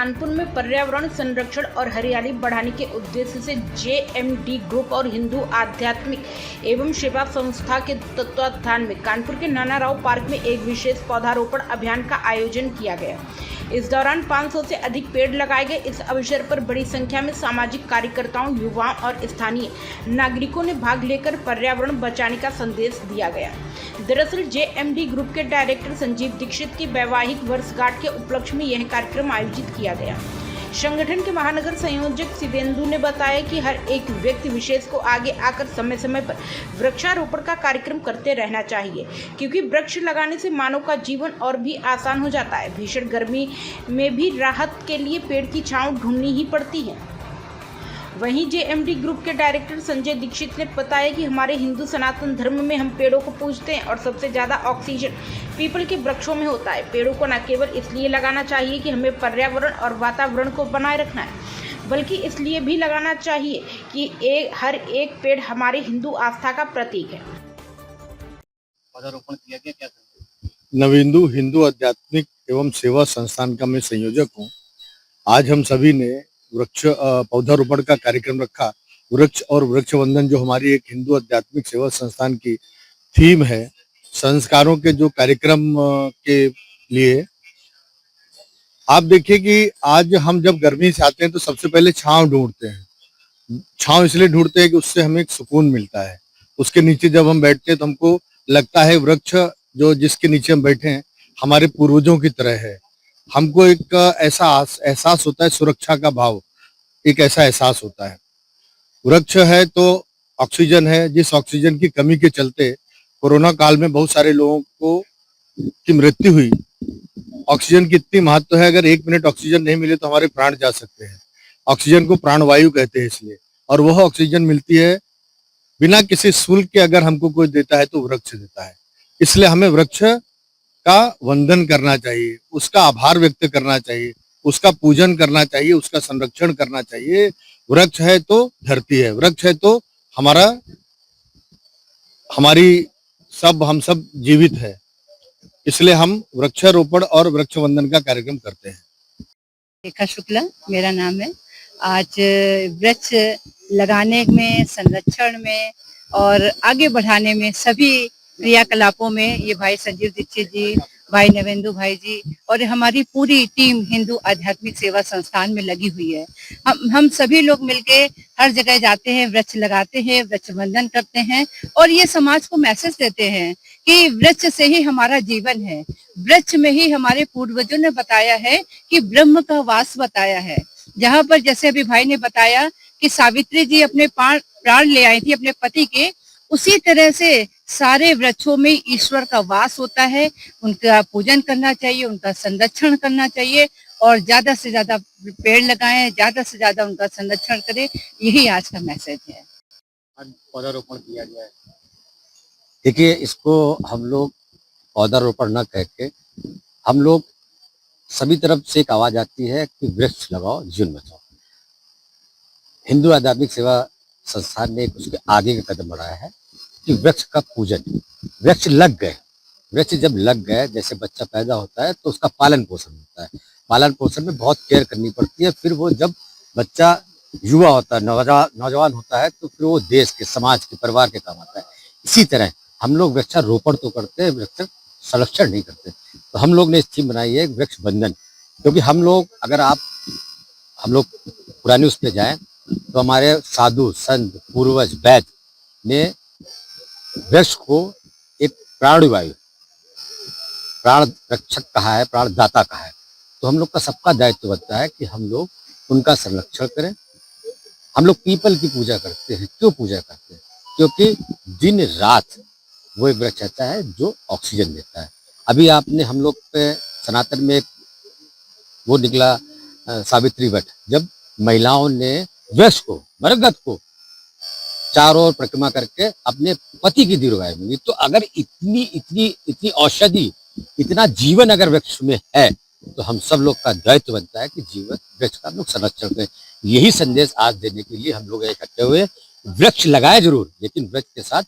कानपुर में पर्यावरण संरक्षण और हरियाली बढ़ाने के उद्देश्य से JMD ग्रुप और हिंदू आध्यात्मिक एवं सेवा संस्था के तत्वावधान में कानपुर के नाना राव पार्क में एक विशेष पौधारोपण अभियान का आयोजन किया गया। इस दौरान 500 से अधिक पेड़ लगाए गए। इस अवसर पर बड़ी संख्या में सामाजिक कार्यकर्ताओं, युवाओं और स्थानीय नागरिकों ने भाग लेकर पर्यावरण बचाने का संदेश दिया गया। दरअसल JMD ग्रुप के डायरेक्टर संजीव दीक्षित की वैवाहिक वर्षगांठ के उपलक्ष्य में यह कार्यक्रम आयोजित किया गया। संगठन के महानगर संयोजक शिवेंदु ने बताया कि हर एक व्यक्ति विशेष को आगे आकर समय समय पर वृक्षारोपण का कार्यक्रम करते रहना चाहिए, क्योंकि वृक्ष लगाने से मानव का जीवन और भी आसान हो जाता है। भीषण गर्मी में भी राहत के लिए पेड़ की छांव ढूंढनी ही पड़ती है। वहीं JMD ग्रुप के डायरेक्टर संजय दीक्षित ने बताया कि हमारे हिंदू सनातन धर्म में हम पेड़ों को पूजते हैं और सबसे ज़्यादा ऑक्सीजन पीपल के वृक्षों में होता है। पेड़ों को न केवल इसलिए लगाना चाहिए कि हमें पर्यावरण और वातावरण को बनाए रखना है, बल्कि इसलिए भी लगाना चाहिए कि हर एक पेड़ हमारे हिंदू आस्था का प्रतीक है। पौधारोपण किया गया, क्या नविंदु हिंदू आध्यात्मिक एवं सेवा संस्थान का मैं संयोजक हूँ। आज हम सभी ने पौधारोपण का कार्यक्रम रखा। वृक्ष और वृक्ष वंदन जो हमारी एक हिंदू आध्यात्मिक सेवा संस्थान की थीम है, संस्कारों के जो कार्यक्रम के लिए आप देखिए कि आज हम जब गर्मी से आते हैं तो सबसे पहले छांव ढूंढते हैं। छांव इसलिए ढूंढते हैं कि उससे हमें एक सुकून मिलता है। उसके नीचे जब हम बैठते हैं तो हमको लगता है वृक्ष जो जिसके नीचे हम बैठे हैं हमारे पूर्वजों की तरह है। हमको एक ऐसा एहसास होता है, सुरक्षा का भाव, एक ऐसा एहसास होता है। वृक्ष है तो ऑक्सीजन है। जिस ऑक्सीजन की कमी के चलते कोरोना काल में बहुत सारे लोगों की मृत्यु हुई। ऑक्सीजन की इतनी महत्व है, अगर 1 मिनट ऑक्सीजन नहीं मिले तो हमारे प्राण जा सकते हैं। ऑक्सीजन को प्राणवायु कहते हैं इसलिए, और वह ऑक्सीजन मिलती है बिना किसी शुल्क के। अगर हमको कोई देता है तो वृक्ष देता है। इसलिए हमें वृक्ष का वंदन करना चाहिए, उसका आभार व्यक्त करना चाहिए, उसका पूजन करना चाहिए, उसका संरक्षण करना चाहिए। वृक्ष है तो धरती है, वृक्ष है तो हम सब जीवित है। इसलिए हम वृक्षारोपण और वृक्ष वंदन का कार्यक्रम करते हैं। रेखा शुक्ला मेरा नाम है। आज वृक्ष लगाने में, संरक्षण में और आगे बढ़ाने में सभी क्रियाकलापों में ये भाई संजीव दीक्षित जी, भाई नवेंदु भाई जी और हमारी पूरी टीम हिंदू आध्यात्मिक सेवा संस्थान में लगी हुई है। हम सभी लोग मिलके हर जगह जाते हैं, वृक्ष लगाते हैं, वृक्ष वंदन करते हैं और ये समाज को मैसेज देते हैं कि वृक्ष से ही हमारा जीवन है। वृक्ष में ही हमारे पूर्वजों ने बताया है कि ब्रह्म का वास बताया है। जहाँ पर जैसे अभी भाई ने बताया कि सावित्री जी अपने प्राण ले आई थी अपने पति के, उसी तरह से सारे वृक्षों में ईश्वर का वास होता है। उनका पूजन करना चाहिए, उनका संरक्षण करना चाहिए और ज्यादा से ज्यादा पेड़ लगाएं, ज्यादा से ज्यादा उनका संरक्षण करें। यही आज का मैसेज है। पौधारोपण किया गया है। देखिए, इसको हम लोग पौधारोपण न कह के हम लोग सभी तरफ से एक आवाज आती है कि वृक्ष लगाओ, जीवन बचाओ। हिंदू आध्यात्मिक सेवा संस्थान ने उसके आगे का कदम बढ़ाया है कि वृक्ष का पूजन। वृक्ष लग गए, वृक्ष जब लग गए, जैसे बच्चा पैदा होता है तो उसका पालन पोषण होता है। पालन पोषण में बहुत केयर करनी पड़ती है। फिर वो जब बच्चा युवा होता है, नौजवान होता है, तो फिर वो देश के, समाज के, परिवार के काम आता है। इसी तरह हम लोग वृक्षारोपण तो करते हैं, वृक्ष संरक्षण नहीं करते। तो हम लोग ने इस थीम बनाई है वृक्ष बंधन, क्योंकि हम लोग पुराने उस पर जाए तो हमारे साधु संत पूर्वज वैद ने वृक्ष को एक प्राणवायु, प्राण रक्षक कहा है, प्राणदाता कहा है। तो हम लोग का सबका दायित्व बनता है कि हम लोग उनका संरक्षण करें। हम लोग पीपल की पूजा करते हैं। क्यों पूजा करते हैं? क्योंकि दिन रात वो एक वृक्ष रहता है जो ऑक्सीजन देता है। अभी आपने हम लोग पे सनातन में एक वो निकला सावित्री व्रत, जब महिलाओं ने वृक्ष को, बरगद को चारों ओर परिक्रमा करके अपने पति की दीर्घायु मिली। तो अगर इतनी औषधि, इतना जीवन अगर वृक्ष में है तो हम सब लोग का दायित्व बनता है कि जीवन वृक्ष का लोग संरक्षण करें। यही संदेश आज देने के लिए हम लोग इकट्ठे हुए। वृक्ष लगाए जरूर, लेकिन वृक्ष के साथ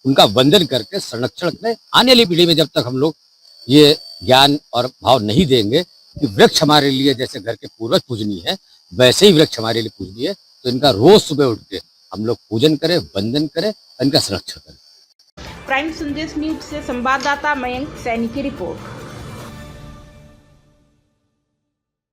उनका वंदन करके संरक्षण करें। आने वाली पीढ़ी में जब तक हम लोग ये ज्ञान और भाव नहीं देंगे कि वृक्ष हमारे लिए जैसे घर के पूर्वज पूजनीय है, वैसे ही वृक्ष हमारे लिए पूजनीय है। तो इनका रोज सुबह उठ के हम लोग पूजन करें, वंदन करें, इनका संरक्षण करें। प्राइम संदेश न्यूज से संवाददाता मयंक सैनी की रिपोर्ट।